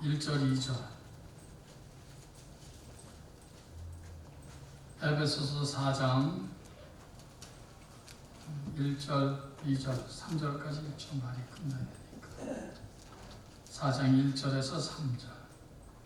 1절 2절 에베소서 4장 1절 2절 3절까지 좀 말이 끝나야 되니까 4장 1절에서 3절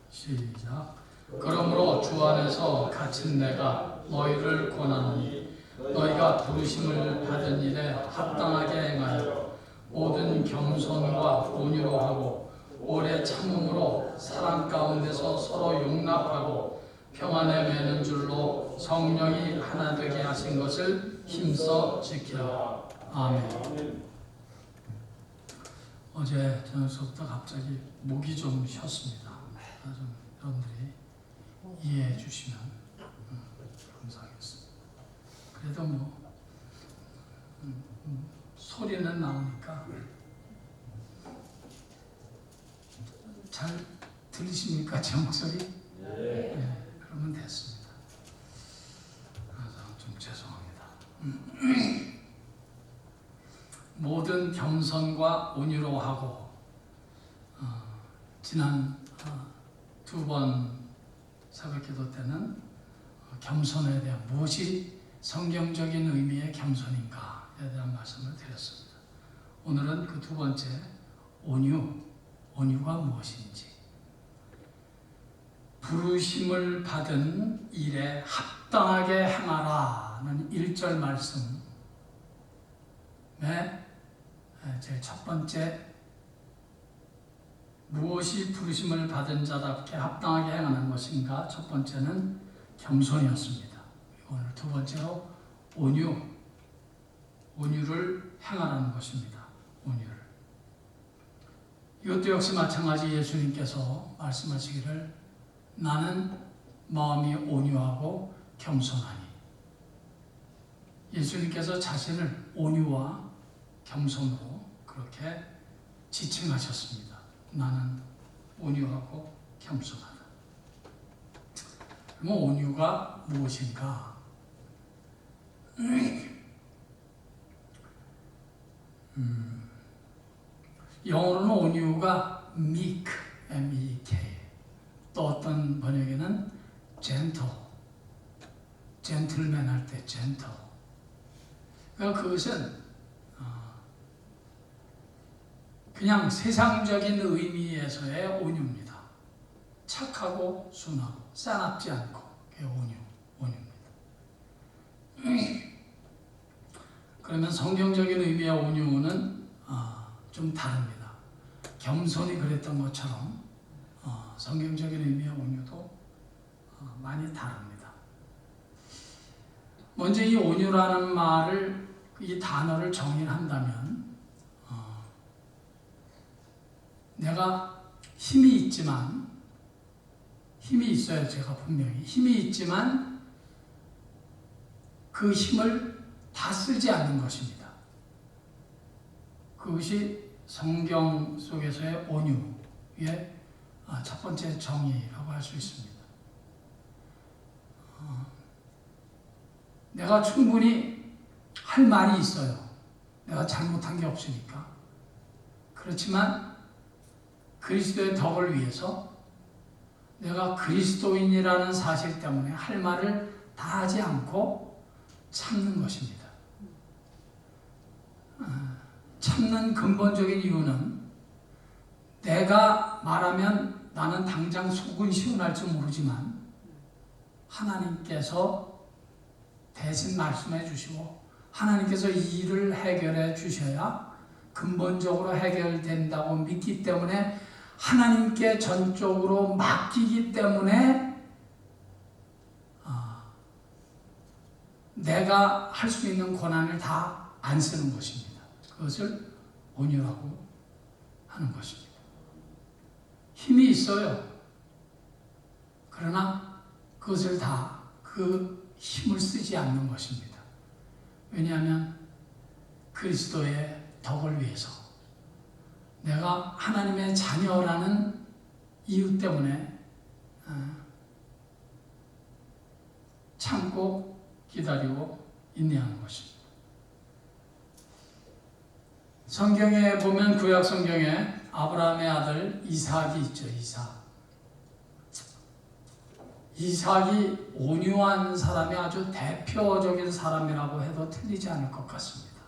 시작. 그러므로 주 안에서 갇힌 내가 너희를 권하노니 너희가 부르심을 받은 일에 합당하게 행하여 모든 겸손과 온유로 하고 오래 참음으로 사랑 가운데서 서로 용납하고 평안에 매는 줄로 성령이 하나 되게 하신 것을 힘써 지키라. 아멘. 어제 저녁부터 갑자기 목이 좀 쉬었습니다. 좀 여러분들이 이해해 주시면 감사하겠습니다. 그래도 소리는 나오니까 잘 들리십니까? 제 목소리? 네, 그러면 됐습니다. 좀 죄송합니다. 모든 겸손과 온유로 하고 지난 두 번 새벽기도 때는 겸손에 대한 무엇이 성경적인 의미의 겸손인가에 대한 말씀을 드렸습니다. 오늘은 그 두 번째 온유가 무엇인지 부르심을 받은 일에 합당하게 행하라는 1절 말씀에 제일 첫 번째 무엇이 부르심을 받은 자답게 합당하게 행하는 것인가? 첫 번째는 겸손이었습니다. 오늘 두 번째로 온유를 행하라는 것입니다. 온유를. 이것도 역시 마찬가지 예수님께서 말씀하시기를 나는 마음이 온유하고 겸손하니. 예수님께서 자신을 온유와 겸손으로 그렇게 지칭하셨습니다. 나는 온유하고 겸손하다. 그러면 온유가 무엇인가? 영어로는 온유가 meek, M-E-K. 또 어떤 번역에는 gentleman 할 때 gentle. 그러니까 그것은 그냥 세상적인 의미에서의 온유입니다. 착하고 순하고 싸납지 않고 그게 온유입니다. 그러면 성경적인 의미의 온유는 좀 다릅니다. 겸손이 그랬던 것처럼 성경적인 의미의 온유도 많이 다릅니다. 먼저 이 온유라는 말을 이 단어를 정의한다면 내가 힘이 있어요. 제가 분명히 힘이 있지만 그 힘을 다 쓰지 않는 것입니다. 그것이 성경 속에서의 온유의 첫 번째 정의라고 할 수 있습니다. 내가 충분히 할 말이 있어요. 내가 잘못한 게 없으니까. 그렇지만 그리스도의 덕을 위해서 내가 그리스도인이라는 사실 때문에 할 말을 다 하지 않고 참는 것입니다. 참는 근본적인 이유는 내가 말하면 나는 당장 속은 시원할지 모르지만 하나님께서 대신 말씀해 주시고 하나님께서 이 일을 해결해 주셔야 근본적으로 해결된다고 믿기 때문에 하나님께 전적으로 맡기기 때문에 내가 할 수 있는 권한을 다 안 쓰는 것입니다. 그것을 온유라고 하는 것입니다. 힘이 있어요. 그러나 그것을 다 그 힘을 쓰지 않는 것입니다. 왜냐하면 그리스도의 덕을 위해서 내가 하나님의 자녀라는 이유 때문에 참고 기다리고 인내하는 것입니다. 성경에 보면 구약 성경에 아브라함의 아들 이삭이 있죠. 이삭이 온유한 사람의 아주 대표적인 사람이라고 해도 틀리지 않을 것 같습니다.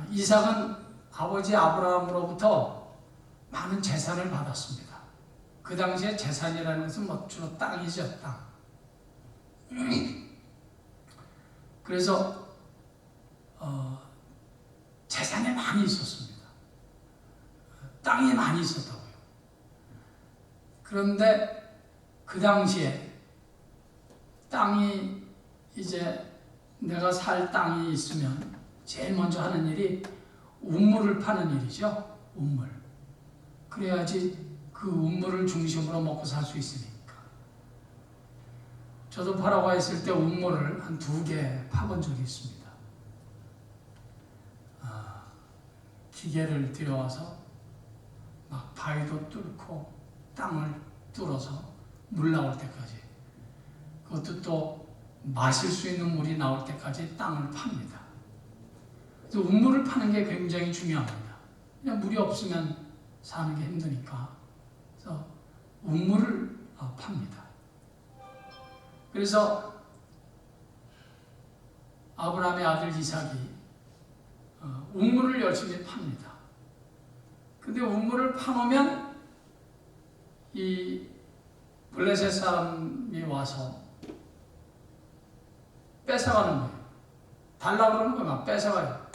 이삭은 아버지 아브라함으로부터 많은 재산을 받았습니다. 그 당시에 재산이라는 것은 주로 땅이죠, 땅. 그래서 재산이 많이 있었습니다. 땅이 많이 있었다고요. 그런데 그 당시에 땅이 이제 내가 살 땅이 있으면 제일 먼저 하는 일이 우물을 파는 일이죠. 우물. 그래야지 그 우물을 중심으로 먹고 살 수 있으니까. 저도 파라과이 있을 때 우물을 한 2개 파본 적이 있습니다. 기계를 들여와서 막 바위도 뚫고 땅을 뚫어서 물 나올 때까지, 그것도 또 마실 수 있는 물이 나올 때까지 땅을 팝니다. 그래서 우물을 파는 게 굉장히 중요합니다. 그냥 물이 없으면 사는 게 힘드니까. 그래서 우물을 팝니다. 그래서 아브라함의 아들 이삭이 우물을 열심히 팝니다. 근데 우물을 파놓으면 이 블레셋 사람이 와서 뺏어가는 거예요. 달라고 그러는 거예요. 막 뺏어가요.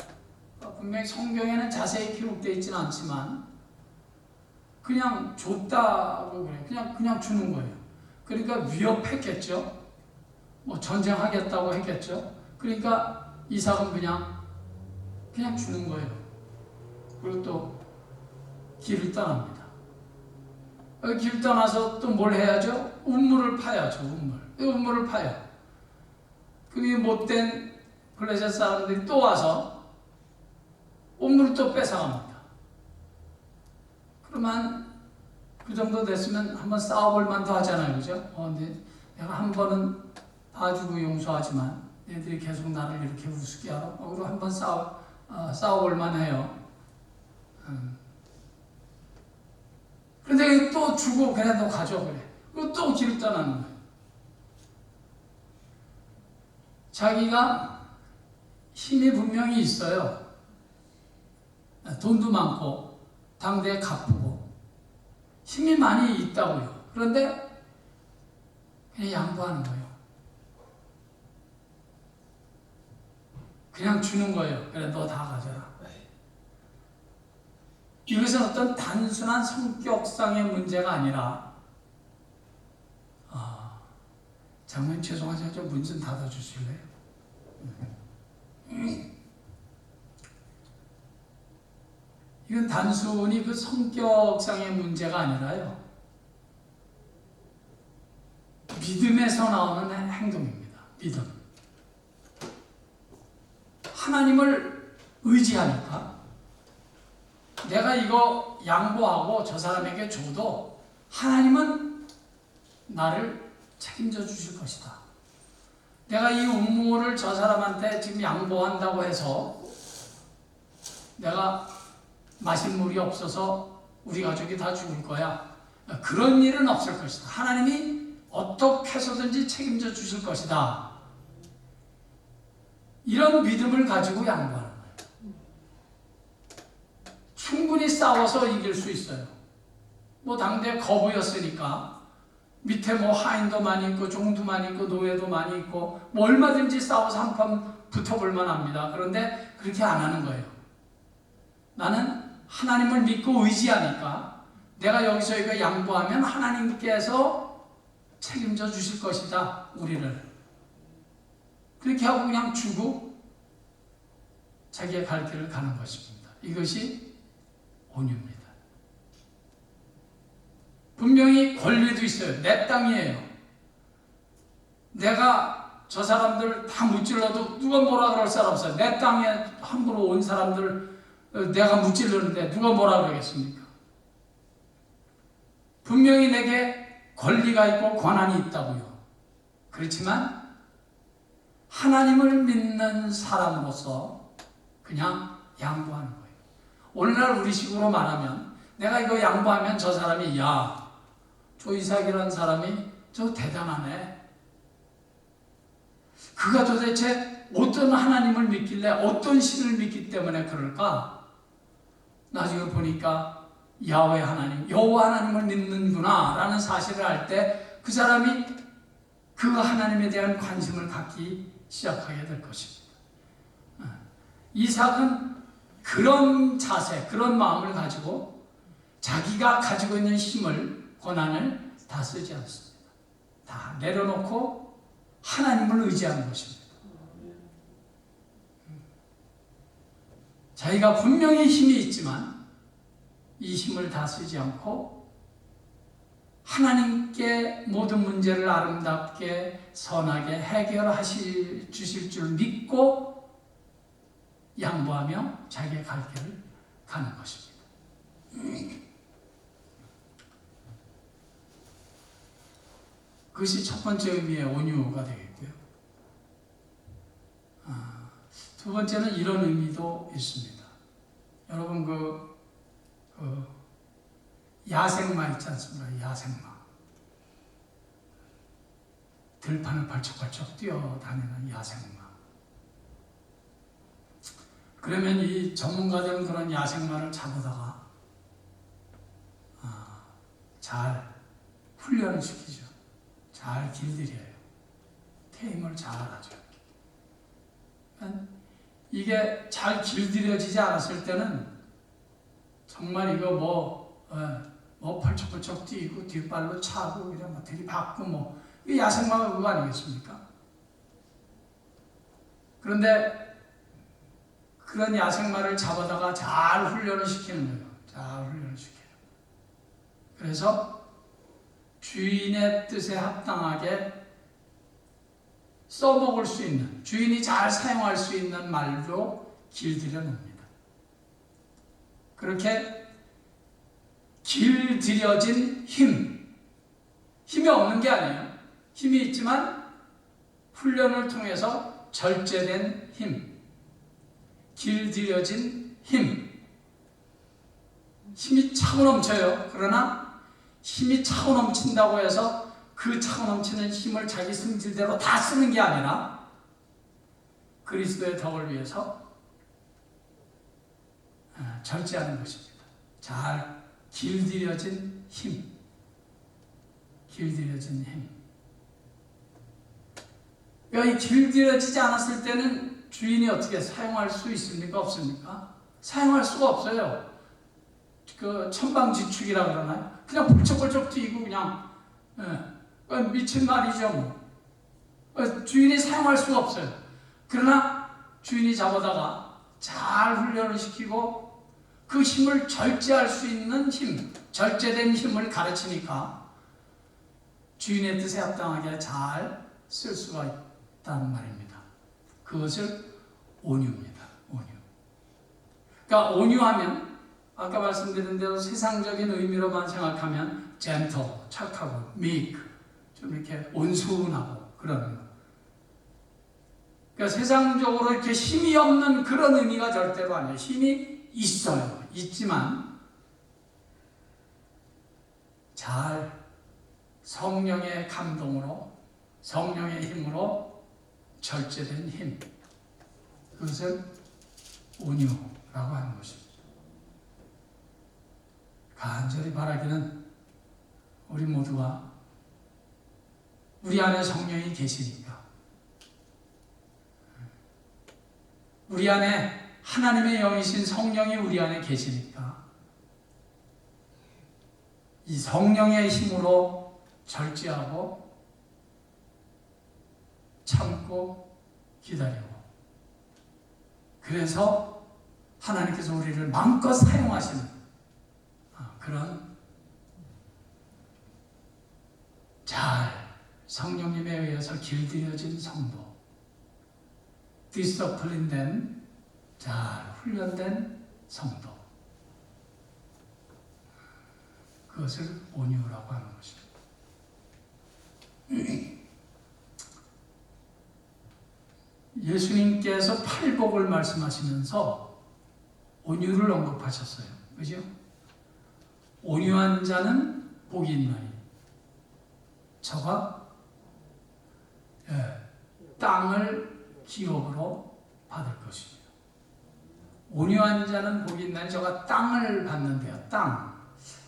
분명히 성경에는 자세히 기록되어 있지는 않지만 그냥 줬다고 그래요. 그냥 주는 거예요. 그러니까 위협했겠죠. 전쟁하겠다고 했겠죠. 그러니까 이삭은 그냥 주는 거예요. 그리고 또 길을 떠납니다. 길 떠나서 또 뭘 해야죠? 우물을 파야죠. 우물을 파요. 그게 못된 블레셋 사람들이 또 와서 우물을 또 뺏어갑니다. 그러면 그 정도 됐으면 한번 싸워볼 만도 하잖아요. 그죠? 근데 내가 한 번은 봐주고 용서하지만 얘들이 계속 나를 이렇게 우습게 하라. 그리고 한번 싸워볼 만해요. 그런데 또 주고 그래 너 가져 그래. 그리고 또 길을 떠나는 거예요. 자기가 힘이 분명히 있어요. 돈도 많고 당대에 가쁘고 힘이 많이 있다고요. 그런데 그냥 양보하는 거예요. 그냥 주는 거예요. 그래 너 다 가져라. 이것은 어떤 단순한 성격상의 문제가 아니라 장모님 죄송하지만 좀 문 좀 닫아주실래요? 이건 단순히 그 성격상의 문제가 아니라요, 믿음에서 나오는 행동입니다. 믿음. 하나님을 의지하니까 내가 이거 양보하고 저 사람에게 줘도 하나님은 나를 책임져 주실 것이다. 내가 이 우물을 저 사람한테 지금 양보한다고 해서 내가 마실 물이 없어서 우리 가족이 다 죽을 거야. 그런 일은 없을 것이다. 하나님이 어떻게 해서든지 책임져 주실 것이다. 이런 믿음을 가지고 양보하는 거예요. 충분히 싸워서 이길 수 있어요. 당대 거부였으니까 밑에 하인도 많이 있고 종도 많이 있고 노예도 많이 있고 얼마든지 싸워서 한판 붙어볼 만합니다. 그런데 그렇게 안 하는 거예요. 나는 하나님을 믿고 의지하니까 내가 여기서 이거 양보하면 하나님께서 책임져 주실 것이다. 우리를. 그렇게 하고 그냥 주고 자기의 갈 길을 가는 것입니다. 이것이 온유입니다. 분명히 권리도 있어요. 내 땅이에요. 내가 저 사람들 다 무찔러도 누가 뭐라 그럴 사람 없어요. 내 땅에 함부로 온 사람들 내가 무찔르는데 누가 뭐라 그러겠습니까? 분명히 내게 권리가 있고 권한이 있다고요. 그렇지만 하나님을 믿는 사람으로서 그냥 양보하는 거예요. 오늘날 우리식으로 말하면 내가 이거 양보하면 저 사람이 야, 조 이삭이라는 사람이 저 대단하네. 그가 도대체 어떤 하나님을 믿길래 어떤 신을 믿기 때문에 그럴까? 나중에 보니까 야훼 하나님, 여호와 하나님을 믿는구나 라는 사실을 알 때 그 사람이 그 하나님에 대한 관심을 갖기 시작하게 될 것입니다. 이삭은 그런 자세, 그런 마음을 가지고 자기가 가지고 있는 힘을, 권한을 다 쓰지 않습니다. 다 내려놓고 하나님을 의지하는 것입니다. 자기가 분명히 힘이 있지만 이 힘을 다 쓰지 않고 하나님께 모든 문제를 아름답게 선하게 주실 줄 믿고 양보하며 자기의 갈 길을 가는 것입니다. 그것이 첫 번째 의미의 온유가 되겠고요. 두 번째는 이런 의미도 있습니다. 여러분 야생마 있지 않습니까? 야생마. 들판을 발쩍발쩍 뛰어다니는 야생마. 그러면 이 전문가들은 그런 야생마를 잡아다가 잘 훈련을 시키죠. 잘 길들여요. 테임을 잘 하죠. 이게 잘 길들여지지 않았을 때는 정말 이거 뭐 펄쩍펄쩍 뛰고 뒷발로 차고 그냥 뭐 들이받고 이 야생마가 그거 아니겠습니까? 그런데 그런 야생마를 잡아다가 잘 훈련을 시키는 거예요. 잘 훈련을 시켜요. 그래서 주인의 뜻에 합당하게 써먹을 수 있는, 주인이 잘 사용할 수 있는 말로 길들여 놓습니다. 그렇게 길들여진 힘이 없는 게 아니에요. 힘이 있지만 훈련을 통해서 절제된 힘, 길들여진 힘이 차고 넘쳐요. 그러나 힘이 차고 넘친다고 해서 그 차고 넘치는 힘을 자기 승질대로 다 쓰는 게 아니라 그리스도의 덕을 위해서 절제하는 것입니다. 잘 길들여진 힘. 그러니까 이 길들여지지 않았을 때는 주인이 어떻게 사용할 수 있습니까? 없습니까? 사용할 수가 없어요. 그 천방지축이라 그러나요? 그냥 벌쩍벌쩍 뛰고 그냥 미친 말이죠. 주인이 사용할 수가 없어요. 그러나 주인이 잡아다가 잘 훈련을 시키고 그 힘을 절제할 수 있는 힘, 절제된 힘을 가르치니까 주인의 뜻에 합당하게 잘 쓸 수가 있다는 말입니다. 그것을 온유입니다. 온유. 그러니까 온유하면 아까 말씀드린 대로 세상적인 의미로만 생각하면 gentle, 착하고 meek, 좀 이렇게 온순하고 그런 거. 그러니까 세상적으로 이렇게 힘이 없는 그런 의미가 절대로 아니에요. 힘이 있어요. 있지만 잘 성령의 감동으로, 성령의 힘으로 절제된 힘, 그것을 온유라고 하는 것입니다. 간절히 바라기는 우리 모두가 우리 안에 성령이 계시니까, 우리 안에 하나님의 영이신 성령이 우리 안에 계시니까 이 성령의 힘으로 절제하고 참고 기다리고, 그래서 하나님께서 우리를 마음껏 사용하시는 그런 잘 성령님에 의해서 길들여진 성도, 디스플린된, 잘 훈련된 성도, 그것을 온유라고 하는 것입니다. 예수님께서 팔복을 말씀하시면서 온유를 언급하셨어요. 그죠? 온유한 자는 복이 있나니 저가 땅을 기업으로 받을 것입니다. 온유한 자는 복이 있나니 저가 땅을 받는데요. 땅.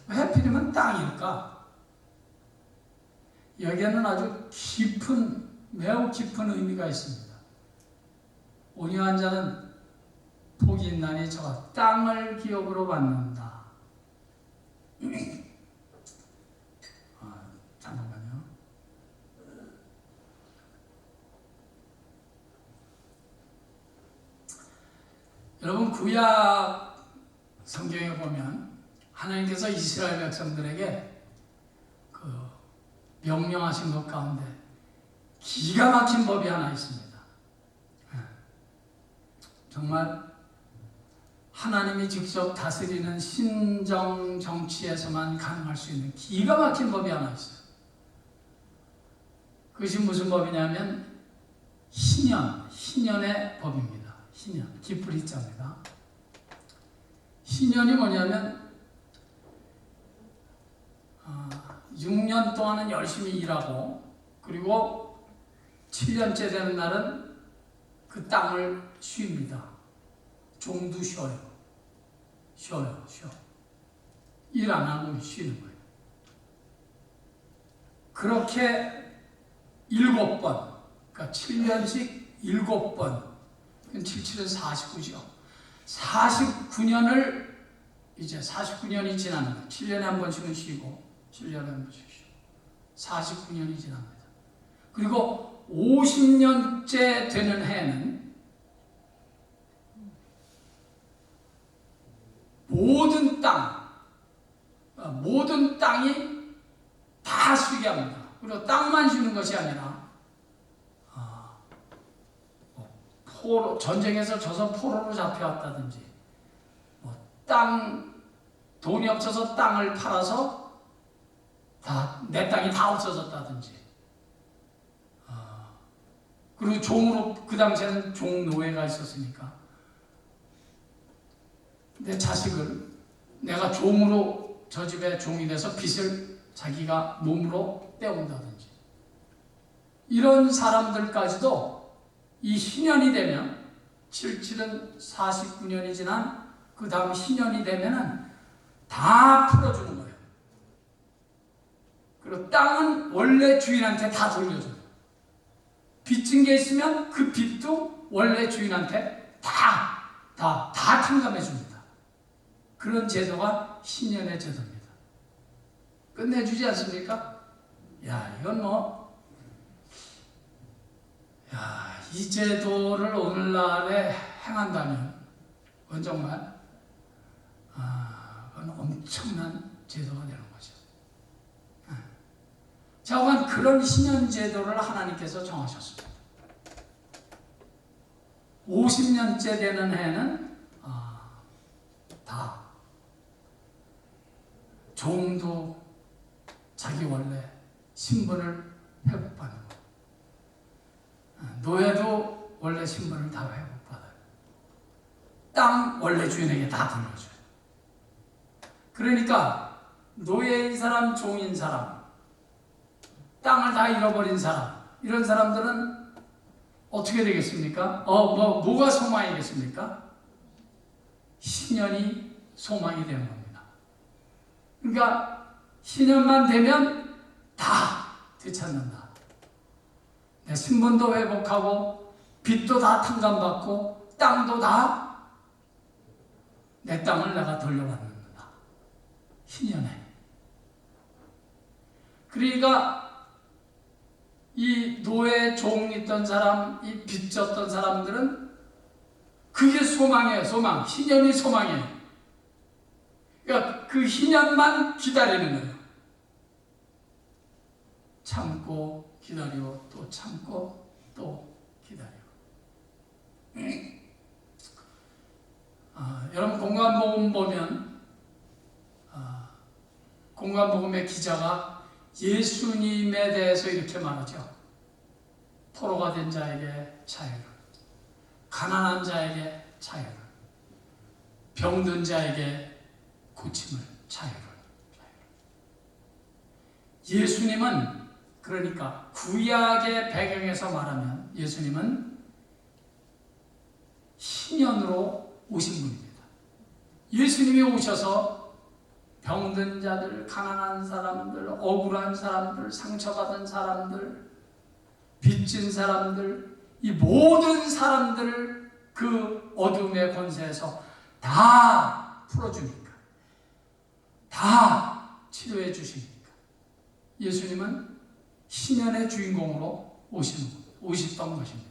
왜 하필이면 땅일까? 여기에는 아주 깊은, 매우 깊은 의미가 있습니다. 온유한 자는 복이 있나니 저가 땅을 기업으로 받는다. 잠깐만요. 여러분, 구약 성경에 보면 하나님께서 이스라엘 백성들에게 그 명령하신 것 가운데 기가 막힌 법이 하나 있습니다. 정말 하나님이 직접 다스리는 신정 정치에서만 가능할 수 있는 기가 막힌 법이 하나 있어요. 그것이 무슨 법이냐면 희년의 법입니다. 희년, 기쁘리자입니다. 희년이 뭐냐면 6년 동안은 열심히 일하고 그리고 7년째 되는 날은 그 땅을 쉽니다. 종도 쉬어요. 일 안 하고 쉬는 거예요. 그렇게 7번, 그러니까 7년씩 7번, 77은 49죠. 49년을 이제 49년이 지나는 거예요. 7년에 한 번씩은 쉬고 7년에 한 번씩 쉬고 49년이 지납니다. 그리고 50년째 되는 해는 모든 땅이 다 쉬게 합니다. 그리고 땅만 쉬는 것이 아니라 전쟁에서 져서 포로로 잡혀왔다든지 돈이 없어서 땅을 팔아서 내 땅이 다 없어졌다든지 그리고 종으로 그 당시에는 종노예가 있었으니까 내 자식을 내가 종으로 저 집에 종이 돼서 빚을 자기가 몸으로 떼온다든지 이런 사람들까지도 이 희년이 되면 77은 49년이 지난 그 다음 희년이 되면은 다 풀어주는 거예요. 그리고 땅은 원래 주인한테 다 돌려줘요. 빚진 게 있으면 그 빚도 원래 주인한테 다 탕감해 줍니다. 그런 제도가 희년의 제도입니다. 끝내주지 않습니까? 이건 이 제도를 오늘날에 행한다면 그건 정말 그건 엄청난 제도가 되는 거죠. 자, 그런 희년 제도를 하나님께서 정하셨습니다. 50년째 되는 해는 다 종도 자기 원래 신분을 회복받는 거예요. 노예도 원래 신분을 다 회복받아요. 땅 원래 주인에게 다 돌려줘요. 그러니까 노예인 사람, 종인 사람, 땅을 다 잃어버린 사람, 이런 사람들은 어떻게 되겠습니까? 뭐가 소망이겠습니까? 희년이 소망이 되는 겁니다. 그러니까 희년만 되면 다 되찾는다. 내 신분도 회복하고 빚도 다 탕감받고 땅도 다 내 땅을 내가 돌려받는다. 희년에. 그러니까 이 노예 종 있던 사람, 이 빚졌던 사람들은 그게 소망이에요. 소망. 희년이 소망이에요. 그러니까 그 희년만 기다리는 거예요. 참고 기다리고 또 참고 또 기다리고. 여러분 공관복음 보면 공관복음의 기자가 예수님에 대해서 이렇게 말하죠. 포로가 된 자에게 자유를, 가난한 자에게 자유를, 병든 자에게 고침을, 자유를. 예수님은 그러니까 구약의 배경에서 말하면 예수님은 신현으로 오신 분입니다. 예수님이 오셔서 병든 자들, 가난한 사람들, 억울한 사람들, 상처받은 사람들, 빚진 사람들, 이 모든 사람들을 그 어둠의 권세에서 다 풀어주니까, 다 치료해 주시니까 예수님은 신현의 주인공으로 오셨던 것입니다.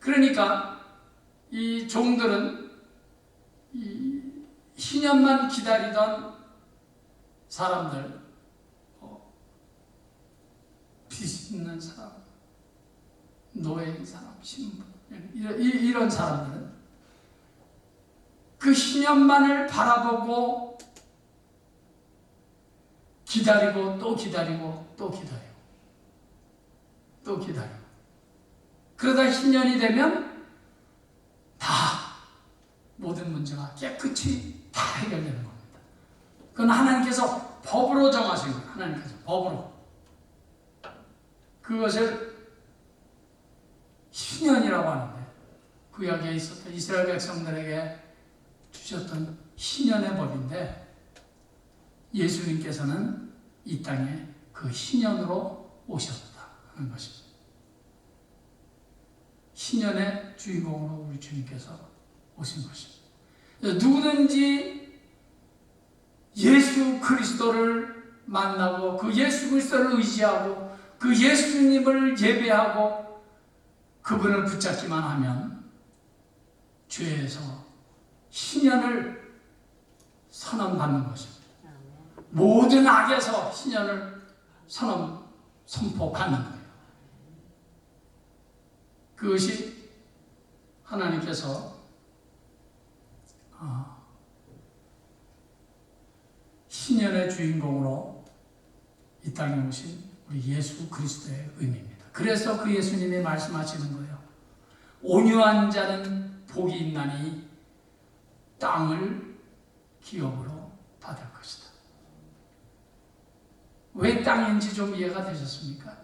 그러니까 이 종들은 이 신현만 기다리던 사람들, 빚 있는 사람, 노예인 사람, 신부, 이런 사람들은 그 신현만을 바라보고 기다리고 또 기다리고 또 기다리고 또 기다리고, 그러다 신년이 되면 다 모든 문제가 깨끗이 다 해결되는 겁니다. 그건 하나님께서 법으로 정하신 거예요. 하나님께서 법으로. 그것을 신년이라고 하는데, 구약에 있었던 이스라엘 백성들에게 주셨던 신년의 법인데, 예수님께서는 이 땅에 그 신년으로 오셨다 하는 것입니다. 신년의 주인공으로 우리 주님께서 오신 것입니다. 누구든지 예수 그리스도를 만나고 그 예수 그리스도를 의지하고 그 예수님을 예배하고 그분을 붙잡기만 하면 죄에서 신년을 선언받는 것입니다. 모든 악에서 신년을 선포받는 거예요. 그것이 하나님께서 신년의 주인공으로 이 땅에 오신 우리 예수 그리스도의 의미입니다. 그래서 그 예수님이 말씀하시는 거예요. 온유한 자는 복이 있나니 땅을 기업으로 받을 것이다. 왜 땅인지 좀 이해가 되셨습니까?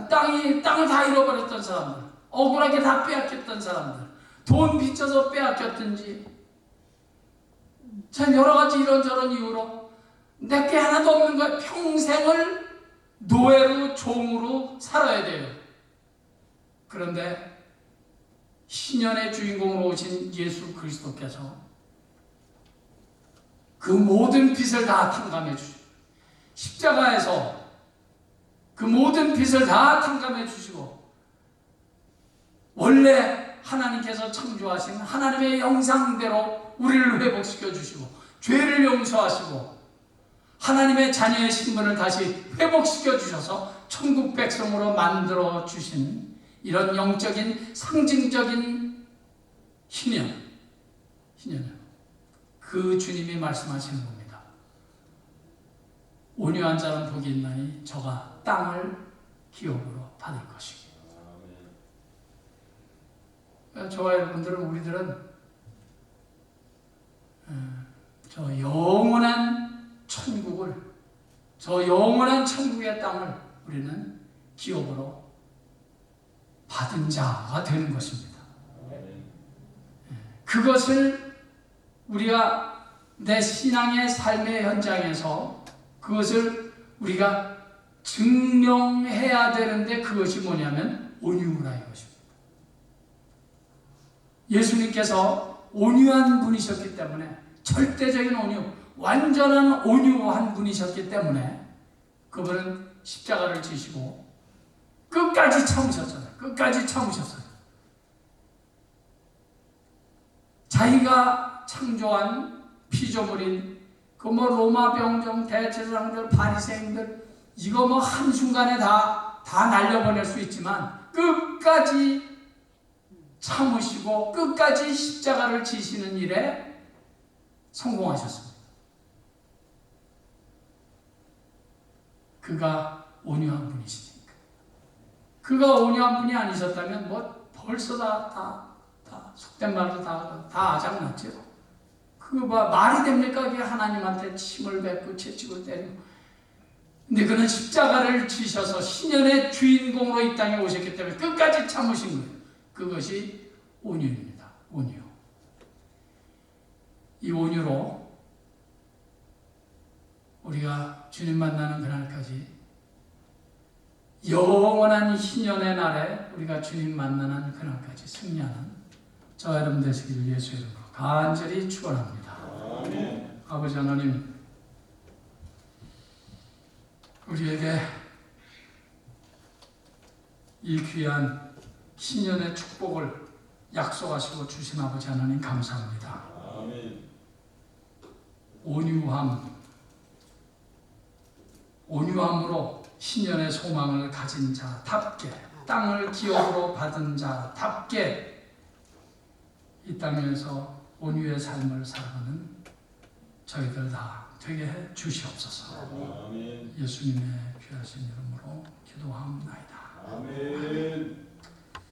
땅을 다 잃어버렸던 사람들, 억울하게 다 빼앗겼던 사람들, 돈 빚져서 빼앗겼든지 참 여러 가지 이런저런 이유로 내게 하나도 없는 거야. 평생을 노예로 종으로 살아야 돼요. 그런데 신년의 주인공으로 오신 예수 그리스도께서 그 모든 빚을 다 탕감해 주시고 십자가에서 그 모든 빚을 다 탕감해 주시고 원래 하나님께서 창조하신 하나님의 형상대로 우리를 회복시켜 주시고 죄를 용서하시고 하나님의 자녀의 신분을 다시 회복시켜 주셔서 천국 백성으로 만들어 주신 이런 영적인 상징적인 신년, 그 주님이 말씀하시는 겁니다. 온유한 자는 복이 있나니 저가 땅을 기업으로 받을 것이고. 저와 여러분들은, 우리들은 저 영원한 천국을, 저 영원한 천국의 땅을 우리는 기업으로 받은 자가 되는 것입니다. 그것을 우리가 내 신앙의 삶의 현장에서 그것을 우리가 증명해야 되는데, 그것이 뭐냐면 온유라 이것입니다. 예수님께서 온유한 분이셨기 때문에, 절대적인 온유, 완전한 온유한 분이셨기 때문에 그분은 십자가를 지시고 끝까지 참으셨잖아요. 끝까지 참으셨어요. 자기가 창조한 피조물인 그 로마 병정, 대제사장들, 바리새인들, 이거 한순간에 다 날려보낼 수 있지만 끝까지 참으시고 끝까지 십자가를 지시는 일에 성공하셨습니다. 그가 온유한 분이시니까. 그가 온유한 분이 아니셨다면 뭐 벌써 다 속된 말로 다 아작났죠. 그거 말이 됩니까? 그게 하나님한테 침을 뱉고 채찍을 때리고. 근데 그는 십자가를 지셔서 신연의 주인공으로 이 땅에 오셨기 때문에 끝까지 참으신 거예요. 그것이 온유입니다. 온유. 이 온유로 우리가 주님 만나는 그날까지 영원한 희년의 날에 우리가 주님 만나는 그날까지 승리하는 저와 여러분 되시기를 예수의 이름으로 간절히 축원합니다. 아멘. 아버지 하나님, 우리에게 이 귀한 신년의 축복을 약속하시고 주신 아버지 하나님 감사합니다. 아멘. 온유함으로 신년의 소망을 가진 자답게, 땅을 기업으로 받은 자답게 이 땅에서 온유의 삶을 살아가는 저희들 다 되게 해 주시옵소서. 아멘. 예수님의 귀하신 이름